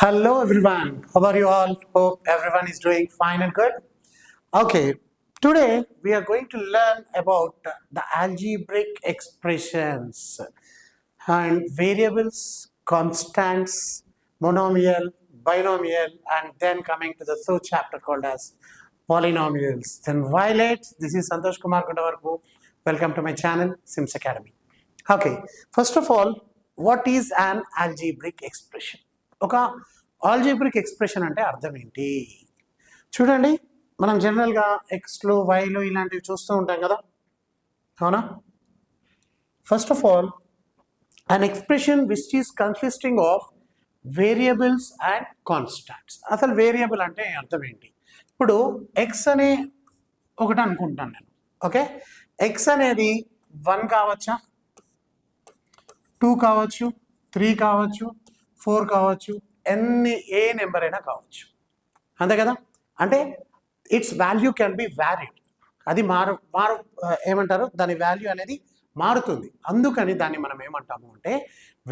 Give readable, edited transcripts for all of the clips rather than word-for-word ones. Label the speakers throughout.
Speaker 1: Hello everyone, how are you all? Hope everyone is doing fine and good. Okay, today we are going to learn about the algebraic expressions and variables, constants, monomial, binomial, and then coming to the third chapter called as polynomials. Then Violet, this is Santosh Kumar Kundavarpu. Welcome to my channel, Sims Academy. Okay, first of all, what is an algebraic expression? ఒక algebraic expression అంటే అర్థం ఏంటి? చూడండి, మనం జనరల్గా ఎక్స్లు వైలు ఇలాంటివి చూస్తూ ఉంటాం కదా, అవునా? First of all, an expression which is consisting of variables and constants. అసలు వేరియబుల్ అంటే అర్థం ఏంటి? ఇప్పుడు ఎక్స్ అనే ఒకటి అనుకుంటాను నేను. ఓకే, ఎక్స్ అనేది 1 కావచ్చా, 2 కావచ్చు, 3 కావచ్చు, 4 కావచ్చు, ఏ నెంబర్ అయినా కావచ్చు, అంతే కదా? అంటే it's value can be varied. అది ఏమంటారు, దాని వాల్యూ అనేది మారుతుంది. అందుకని దాన్ని మనం ఏమంటాము అంటే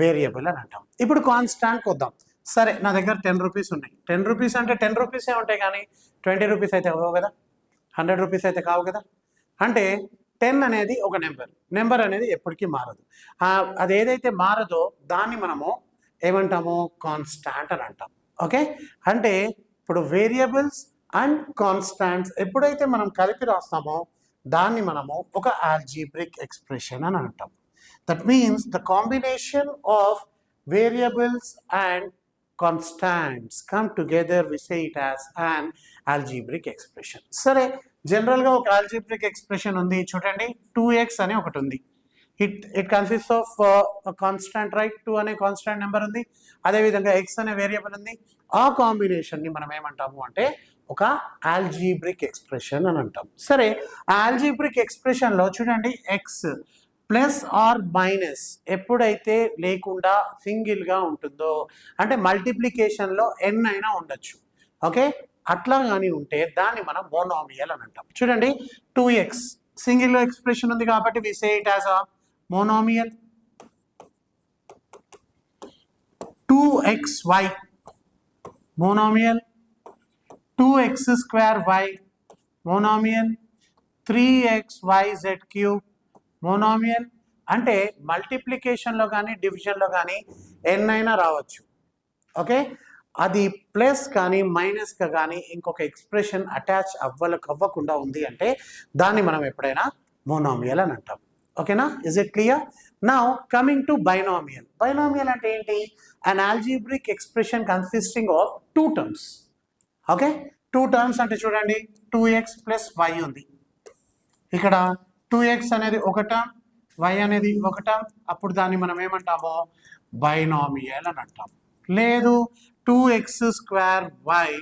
Speaker 1: వేరియబుల్ అని అంటాం. ఇప్పుడు కాన్స్టాంట్కి వద్దాం. సరే, నా దగ్గర 10 రూపీస్ ఉన్నాయి. 10 రూపీస్ అంటే 10 రూపీసే ఉంటాయి, కానీ 20 రూపీస్ అయితే అవ్వవు కదా, 100 రూపీస్ అయితే కావు కదా. అంటే 10 అనేది ఒక నెంబర్ అనేది ఎప్పటికీ మారదు. అది ఏదైతే మారదో దాన్ని మనము ఏమంటాము, కాన్స్టాంట్ అని అంటాం. ఓకే, అంటే ఇప్పుడు వేరియబుల్స్ అండ్ కాన్స్టాంట్స్ ఎప్పుడైతే మనం కలిపి రాస్తామో దాన్ని మనము ఒక ఆల్జీబ్రిక్ ఎక్స్ప్రెషన్ అని అంటాం. That means the combination of variables and constants come together, we say it as an algebraic expression. సరే, జనరల్గా ఒక ఆల్జీబ్రిక్ ఎక్స్ప్రెషన్ ఉంది చూడండి. 2x అనే ఒకటి ఉంది. It consist of constant, right? 2 అనే కాన్స్టాంట్ నెంబర్ ఉంది, అదేవిధంగా x అనే వేరియబుల్ ఉంది. ఆ కాంబినేషన్ని మనం ఏమంటాము అంటే ఒక ఆల్జీబ్రిక్ ఎక్స్ప్రెషన్ అని అంటాం. సరే, ఆ ఆల్జీబ్రిక్ ఎక్స్ప్రెషన్లో చూడండి, ఎక్స్ ప్లస్ ఆర్ మైనస్ ఎప్పుడైతే లేకుండా సింగిల్గా ఉంటుందో, అంటే మల్టిప్లికేషన్లో ఎన్ అయినా ఉండొచ్చు, ఓకే, అట్లా కానీ ఉంటే దాన్ని మనం మోనోమియల్ అని అంటాం. చూడండి, 2x సింగిల్లో ఎక్స్ప్రెషన్ ఉంది కాబట్టి we say it as a monomial. 2xy monomial, 2x² monomial, 3xyz cube monomial. అంటే మల్టిప్లికేషన్లో కానీ డివిజన్లో కానీ ఎన్ అయినా రావచ్చు, ఓకే. అది ప్లస్ కానీ మైనస్గా కానీ ఇంకొక ఎక్స్ప్రెషన్ అటాచ్ అవ్వకుండా ఉంది అంటే దాన్ని మనం ఎప్పుడైనా మోనోమియల్ అని అంటాం. ఓకేనా? Is it clear? Now coming to binomial. Binomial అంటే ఏంటి? An algebraic expression consisting of 2 terms. Okay, 2 terms అంటే చూడండి, 2x ప్లస్ y ఉంది. ఇక్కడ 2x అనేది ఒక టర్మ్, y అనేది ఒక టర్మ్. అప్పుడు దాన్ని మనం ఏమంటామో బైనామియల్ అని అంటాం. లేదు, 2x²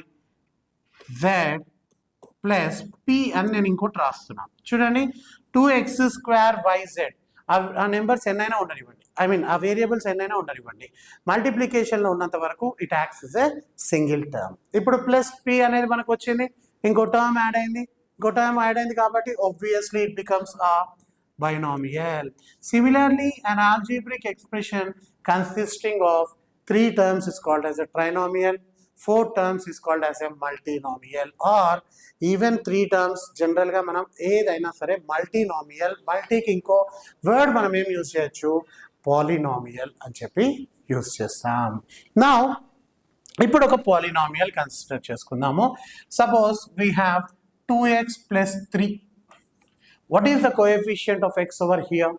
Speaker 1: z ప్లస్ p అని నేను ఇంకోటి రాస్తున్నాను. చూడండి, 2x² z, ఆ నెంబర్స్ ఎన్నైనా ఉండనివ్వండి, ఆ వేరియబుల్స్ ఎన్నైనా ఉండనివ్వండి, మల్టిప్లికేషన్లో ఉన్నంత వరకు it acts as a single term. ఇప్పుడు ప్లస్ p అనేది మనకు వచ్చింది, ఇంకో టర్మ్ యాడ్ అయింది కాబట్టి obviously it becomes a binomial. Similarly, an algebraic expression consisting of 3 terms is called as a trinomial, 4 terms is called as a multinomial, or even 3 terms. జనరల్గా మనం ఏదైనా సరే మల్టీనామియల్, మల్టీకి ఇంకో వర్డ్ మనం ఏం యూజ్ చేయొచ్చు, పాలినామియల్ అని చెప్పి యూజ్ చేస్తాం. నా ఇప్పుడు ఒక పాలినామియల్ కన్సిడర్ చేసుకుందాము. Suppose we have 2x plus 3. What is the coefficient of x over here?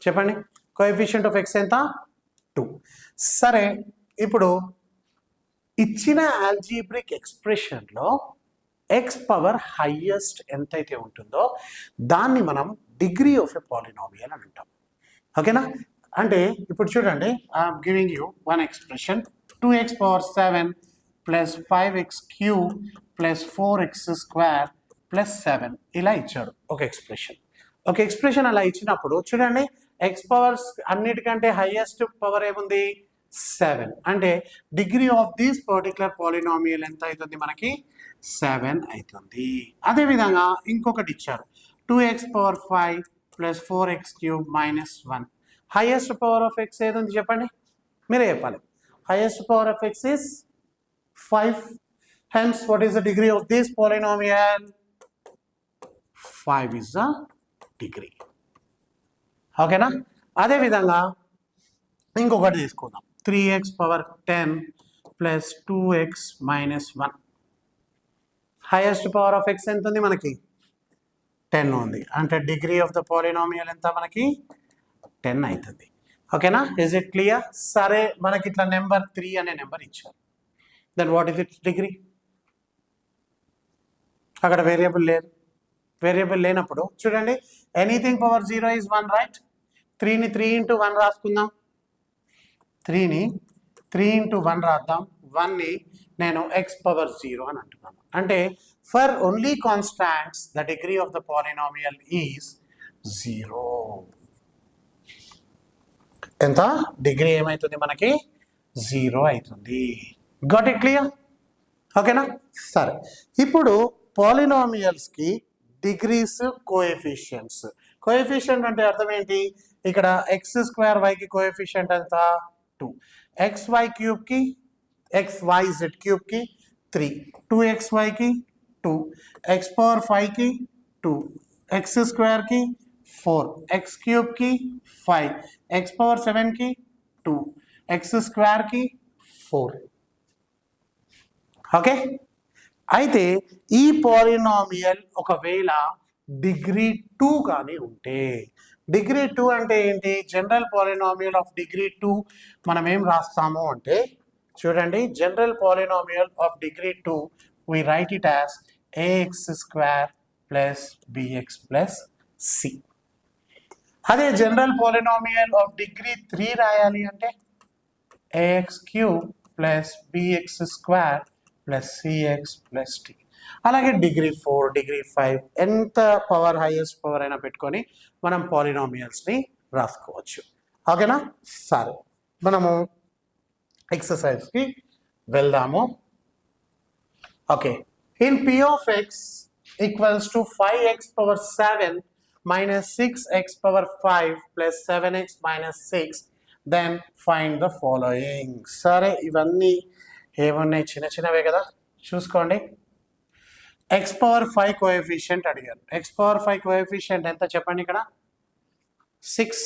Speaker 1: చెప్పండి, కోఎఫిషియంట్ ఆఫ్ x ఎంత? 2. సరే, ఇప్పుడు ఇచ్చిన ఆల్జీబ్రిక్ ఎక్స్ప్రెషన్లో x పవర్ హైయెస్ట్ ఎంతైతే ఉంటుందో దాన్ని మనం డిగ్రీ ఆఫ్ ఎ పాలినామియల్ అని అంటాం. ఓకేనా? అంటే ఇప్పుడు చూడండి, I'm giving you one expression, 2x power 7 plus 5x³ plus 4x² plus 7 ఇలా ఇచ్చాడు ఒక ఎక్స్ప్రెషన్. అలా ఇచ్చినప్పుడు చూడండి, ఎక్స్ పవర్స్ అన్నిటికంటే హైయెస్ట్ పవర్ ఏముంది? 7. అంటే degree of this particular polynomial ఎంత అవుతుంది మనకి? 7 అవుతుంది. అదేవిధంగా ఇంకొకటి ఇచ్చారు, 2x power 5 plus 4x³ minus 1. Highest power of x ఏది ఉంది చెప్పండి, మీరే చెప్పాలి. highest power of x is 5. Hence, what is the degree of this polynomial? 5 is the degree. ఓకేనా? అదేవిధంగా ఇంకొకటి తీసుకుందాం. 3x power 10 plus 2x minus 1. Highest power of x ఎంత ఉంది మనకి? 10 ఉంది. అంటే డిగ్రీ ఆఫ్ ద పాలినామియల్ ఎంత మనకి? 10 అవుతుంది. ఓకేనా? Is it clear? సరే, మనకి ఇట్లా నెంబర్ 3 అనే నెంబర్ ఇచ్చారు. Then what is its degree? అక్కడ వేరియబుల్ లేదు. వేరియబుల్ లేనప్పుడు చూడండి, ఎనీథింగ్ పవర్ 0 is 1, రైట్? 3ని 3 into 1 రాసుకుందాం. 3ని 3 into 1 రాద్దాం. 1ని నేను x పవర్ 0 అని అంటున్నాను. అంటే for only constants the degree of the polynomial is 0. ఎంత డిగ్రీ ఏమవుతుంది మనకి? 0 అవుతుంది. Got it clear? ఓకేనా? సరే, ఇప్పుడు పాలినామియల్స్కి డిగ్రీస్ కోఎఫిషియంట్స్. కోఎఫిషియంట్ అంటే అర్థం ఏంటి? ఇక్కడ ఎక్స్ స్క్వేర్ వైకి కోఎఫిషియంట్ ఎంత? 2. XY క్యూబ్కి XYZ క్యూబ్కి 3. 2XYకి 2. X పవర్ 5కి 2. X స్క్వేర్కి 4. X క్యూబ్కి 5. X పవర్ 7కి 2. X స్క్వేర్కి 4. ఓకే? అయితే ఈ పాలినామియల్ ఒకవేళ డిగ్రీ 2 కానీ ఉంటే, డిగ్రీ 2 అంటే ఏంటి? జనరల్ పాలినామియల్ ఆఫ్ డిగ్రీ 2 మనం ఏం రాస్తాము అంటే, చూడండి, general polynomial of degree 2 we write it as ax square plus bx plus c. అదే జనరల్ పాలినామియల్ ఆఫ్ డిగ్రీ 3 రాయాలి అంటే ax cube plus bx square plus c x plus t. అలాగే degree 4, degree 5 ఎంత పవర్ హైయెస్ట్ పవర్ అయినా పెట్టుకొని మనం పాలినామియల్స్ని రాసుకోవచ్చు. ఓకేనా? సరే, మనము ఎక్సర్సైజ్కి వెళ్దాము. Okay, in p of x equals to 5x power 7 minus 6x power 5 plus 7x minus 6 then find the following. సరే, ఇవన్నీ ఏమున్నాయి? చిన్న చిన్నవే కదా, చూసుకోండి. ఎక్స్ పవర్ 5 కోఎఫిషియంట్ అడిగారు. ఎక్స్ పవర్ 5 కోఎఫిషియంట్ ఎంత చెప్పండి? ఇక్కడ 6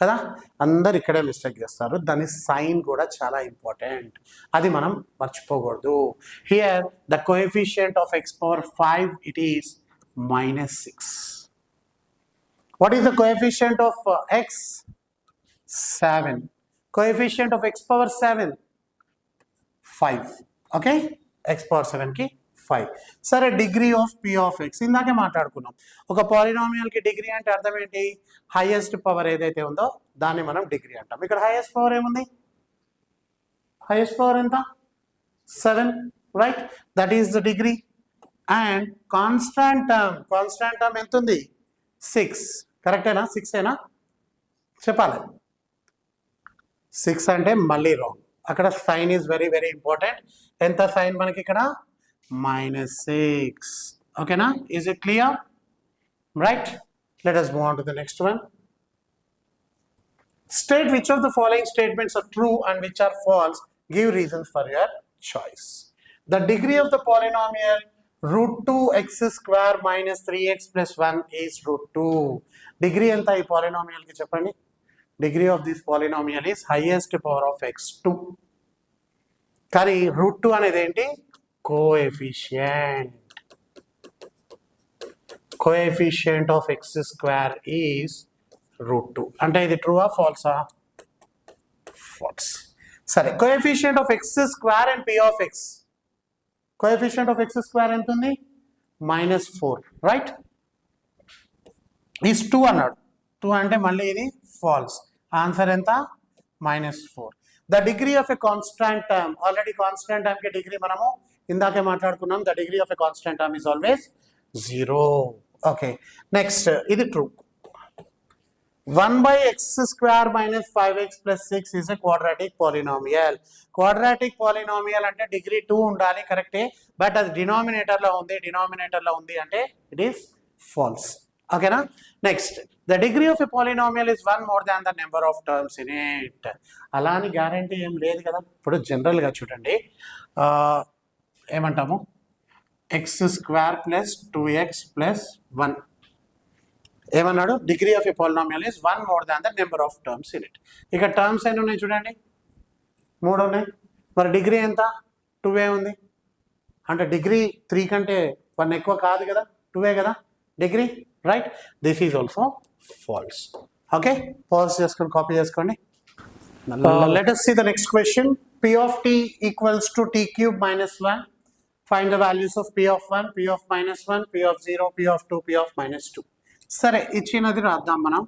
Speaker 1: కదా. అందరు ఇక్కడే మిస్టేక్ చేస్తారు. దాని సైన్ కూడా చాలా ఇంపార్టెంట్, అది మనం మర్చిపోకూడదు. Here the coefficient of x power 5 it is -6. What is the coefficient of x? 7. Coefficient of x power 7 5. Okay, x power 7కి 5. సరే, degree of P of x ఇందాకే మాట్లాడుకున్నాం. ఒక పాలినామియల్కి డిగ్రీ అంటే అర్థం ఏంటి? హైయెస్ట్ పవర్ ఏదైతే ఉందో దాన్ని మనం డిగ్రీ అంటాం. ఇక్కడ హైయెస్ట్ పవర్ ఏముంది? హైయెస్ట్ పవర్ ఎంత? 7, right? That is the degree. And constant term ఎంత ఉంది? 6. కరెక్టేనా? 6 ఏనా? చెప్పాలి. 6 అంటే మళ్ళీ రాంగ్. అక్కడ sign is very very important. ఎంత సైన్ మనకి ఇక్కడ? -6. ఓకేనా? Is it clear? Right, let us move on to the next one. State which of the following statements are true and which are false. Give reasons for your choice. The degree of the polynomial √2x square minus 3x plus 1 is √2. Degree ఎంత ఈ polynomial కి చెప్పండి? Degree of this polynomial is highest power of x2. కానీ √2 అనేది ఏంటి? Coefficient. Coefficient of x square is √2. అంటే ఇది true ఆ ఫాల్సా? ఫాల్స్. సరే, coefficient of x square and p of x. Coefficient of x square ఎంత ఉంది? -4, రైట్? ఈజ్ 2 అన్నాడు. 2 అంటే మళ్ళీ ఇది ఫాల్స్. ఆన్సర్ ఎంత? -4. The degree of a constant term. Already constant term కి డిగ్రీ మనము ఇందాకే మాట్లాడుకున్నాం. The degree of a constant term is always 0. Okay, next ఇది true. 1/x square minus 5x plus 6 is a quadratic polynomial. Quadratic polynomial అంటే degree 2 ఉండాలి, కరెక్టే. But అది డినామినేటర్లో ఉంది అంటే ఇట్ ఈస్ ఫాల్స్. ఓకేనా. Next, the degree of a polynomial is 1 more than the number of terms in it. అలా అని guarantee ఏం లేదు కదా. ఇప్పుడు జనరల్గా చూడండి, ఏమంటాము, X square plus 2x plus 1 ఏమన్నాడు, degree of a polynomial is 1 more than the number of terms in it. ఇక టర్మ్స్ ఎన్ని ఉన్నాయి చూడండి, 3 ఉన్నాయి. మరి డిగ్రీ ఎంత, 2 ఉంది. అంటే డిగ్రీ 3 కంటే 1 ఎక్కువ కాదు కదా, 2 కదా degree, right. This is also false. Okay, pause చేసుకొని కాపీ చేసుకోండి. Let us see the next question. P of t equals to t cube minus 1. Find the values of p of 1, p of minus 1, p of 0, p of 2, p of minus 2. సరే, ఇచ్చినది రాద్దాం మనం.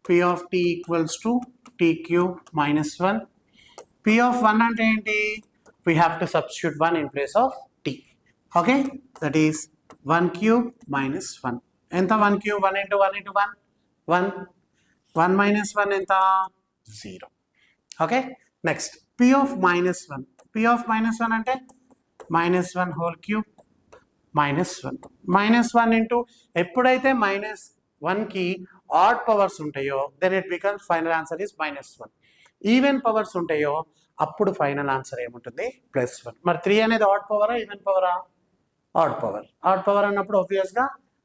Speaker 1: p of t equals to t cube minus 1. p of 1 అంటే ఏంటి, we have to substitute 1 in place of t. Okay, that is 1 cube minus 1. ఎంత 1 cube, 1 into 1 into 1, 1. 1 minus 1 ఎంత, 0. Okay, next p of minus 1. p of minus 1 అంటే minus 1 whole cube minus 1. minus 1 into ఎప్పుడైతే minus 1కి odd powers ఉంటాయో then it becomes final answer is minus 1. Even powers ఉంటాయో అప్పుడు final answer ఏముంటుంది, plus 1. మరి 3 అనేది ఆడ్ పవరా ఈవెన్ పవరా, ఆడ్ పవర్. ఆడ్ పవర్ అన్నప్పుడు ఆబ్వియస్గా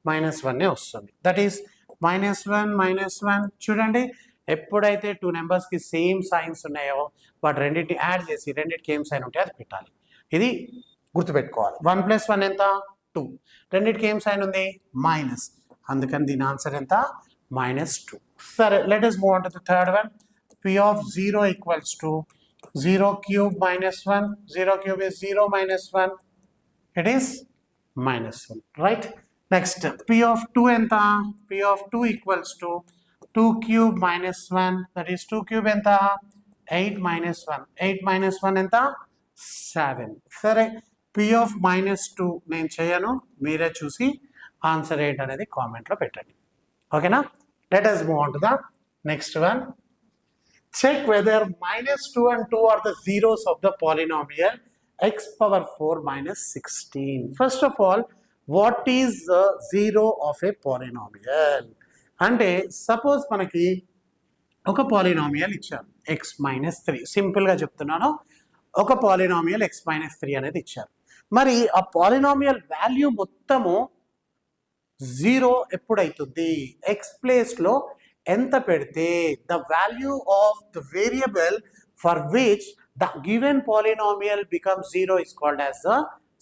Speaker 1: -1 వస్తుంది. దట్ ఈస్ -1 చూడండి, ఎప్పుడైతే 2 నెంబర్స్కి సేమ్ సైన్స్ ఉన్నాయో వాటి రెండింటిని యాడ్ చేసి రెండింటికి ఏం సైన్ ఉంటే అది పెట్టాలి. ఇది గుర్తుపెట్టుకోవాలి. 1 + 1 ఎంత, 2. రెండింటికి ఏం సైన్ ఉంది, మైనస్. అందుకని దీని ఆన్సర్ ఎంత, -2. సరే, let us move on to the third one. p of 0 equals to 0 cube minus 1. 0 cube is 0 minus 1. It is -1, right? Next, p of 2 ఎంత, p of 2 equals to 2 cube minus 1. That is 2 cube ఎంత, 8 minus 1. 8 minus 1 ఎంత, 7. సరే, p of -2 నేను చేయను, మీరే చూసి answer ఏంటి అనేది కామెంట్లో పెట్టండి. ఓకేనా. Let us move on to the next one. Check whether -2 and 2 are the zeros of the polynomial x power 4 minus 16. First of all, what is the zero of a polynomial? అంటే suppose మనకి ఒక polynomial ఇచ్చారు x-3. సింపుల్గా చెప్తున్నాను, ఒక polynomial x-3 అనేది ఇచ్చారు. మరి ఆ పాలినామియల్ వాల్యూ మొత్తము 0 ఎప్పుడైతుంది, ఎక్స్ ప్లేస్లో ఎంత పెడితే the value of the variable for which the given polynomial become 0 is called as the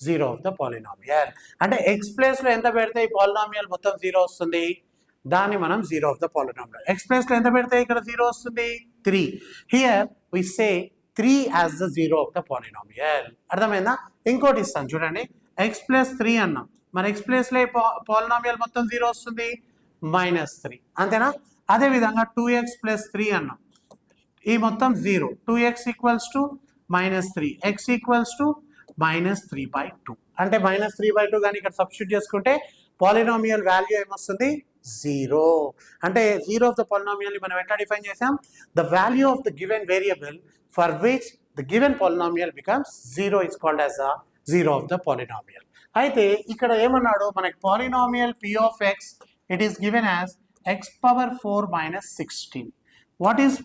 Speaker 1: zero of the polynomial. అంటే ఎక్స్ ప్లేస్లో ఎంత పెడితే ఈ పాలినామియల్ మొత్తం 0 వస్తుంది, దాన్ని మనం zero of the polynomial. X ప్లేస్లో ఎంత పెడితే ఇక్కడ 0 వస్తుంది, 3. Here we say 3 as the zero of the polynomial. అర్థమైందా. ఇంకోటి ఇస్తాను చూడండి, ఎక్స్ ప్లస్ 3 అన్నాం, మరి ఎక్స్ ప్లేస్లో పాలినామియల్ మొత్తం 0 వస్తుంది, -3. అంతేనా. అదేవిధంగా 2x + 3 అన్నాం, ఈ మొత్తం 0. 2x = -3, x = -3/2. అంటే -3/2 కానీ ఇక్కడ సబ్స్టిట్యూట్ చేసుకుంటే పాలినామియల్ వాల్యూ ఏమొస్తుంది, 0. అంటే జీరో ఆఫ్ ద పాలినామియల్ మనం ఎట్లా డిఫైన్ చేసాం, the value of the given variable for which the given polynomial becomes 0 is called as the zero of the polynomial. అయితే ఇక్కడ ఏమన్నాడు, మనకి polynomial p of x, it is given as x power 4 minus 16. What is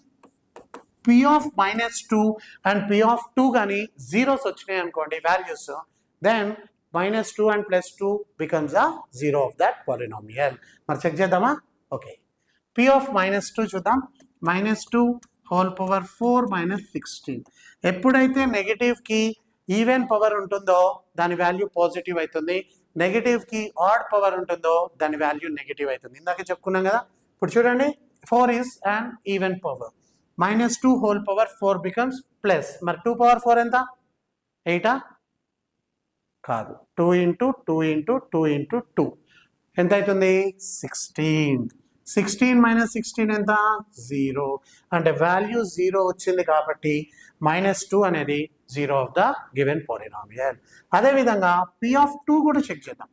Speaker 1: p of -2 and p of 2 కానీ zeros వచ్చినాయి అనుకోండి values, then -2 and +2 becomes a zero of that polynomial. మరి check చేద్దామా. Okay, p of -2 చూద్దాం. -2 whole power 4 minus 16. ఎప్పుడైతే నెగటివ్కి even power ఉంటుందో దాని value positive అవుతుంది, నెగటివ్కి ఆడ్ పవర్ ఉంటుందో దాని వాల్యూ నెగటివ్ అవుతుంది. ఇందాక చెప్పుకున్నాం కదా. ఇప్పుడు చూడండి, 4 is an even power. -2 whole power 4 becomes plus. మరి 2 power 4 ఎంత, 8 కాదు, 2 into 2 into 2 into 2 ఎంత అవుతుంది, 16. 16 - 16 ఎంత, 0. అంటే వాల్యూ 0 వచ్చింది కాబట్టి -2 అనేది zero of the given polynomial. అదేవిధంగా p of 2 కూడా చెక్ చేద్దాం.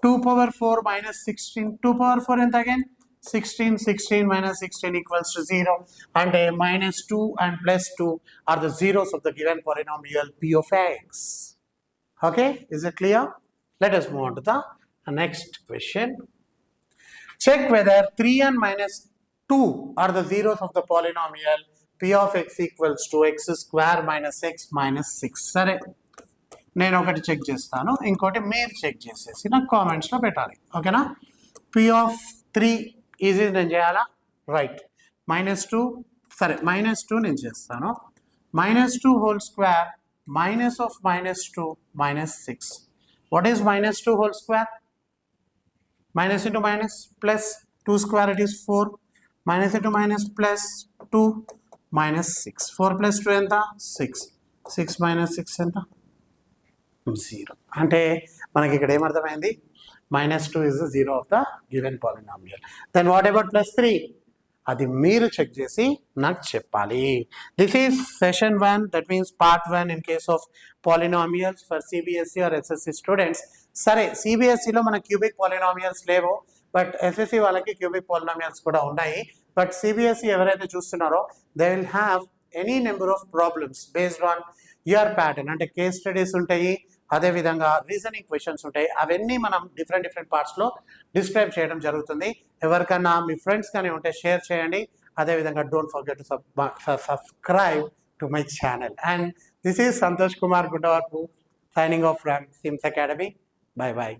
Speaker 1: 2 power 4 minus 16. 2 power 4 ఎంత again, 16. 16 - 16 equals to 0. And -2 and +2 are the zeros of the given polynomial p of x. Okay, is it clear? Let us move on to the next question. Check whether 3n minus 2 are the zeros of the polynomial p of x equals to x square minus x minus 6. సరే, నేను ఒకటి check చేస్తాను, ఇంకోటి మీరు check చేసేసి నాకు కామెంట్స్లో పెట్టాలి. ఓకేనా? p of 3 ఈజీ నేను చేయాలా? రైట్. -2, సరే -2 నేను చేస్తాను. -2 whole square minus of -2 minus 6. What is -2 whole square? Minus into minus plus 2 square, it is 4. Minus into minus plus 2 minus 6. 4 plus 2 ఎంత? 6. 6 minus 6 ఎంత? 0. అంటే మనకి ఇక్కడ ఏమర్థమైంది? -2 is the zero of the given polynomial. Then what about +3? అది మీరు check చేసి నాకు చెప్పాలి. This is session 1, that means part 1 in case of polynomials for CBSE or SSC students. సరే, సిబిఎస్ఈలో మన క్యూబిక్ పాలినామియల్స్ లేవు, బట్ ఎస్ఎస్సి వాళ్ళకి క్యూబిక్ పాలినామియల్స్ కూడా ఉన్నాయి. బట్ సిబిఎస్ఈ ఎవరైతే చూస్తున్నారో they will have any number of problems based on your pattern. అంటే కేస్ స్టడీస్ ఉంటాయి, అదేవిధంగా రీజనింగ్ క్వశ్చన్స్ ఉంటాయి. అవన్నీ మనం డిఫరెంట్ పార్ట్స్లో డిస్క్రైబ్ చేయడం జరుగుతుంది. ఎవరికన్నా మీ ఫ్రెండ్స్ కానీ ఉంటే షేర్ చేయండి. అదేవిధంగా don't forget to subscribe to my channel. And this is Santosh Kumar Guddavarapu signing off from Sims academy. Bye bye.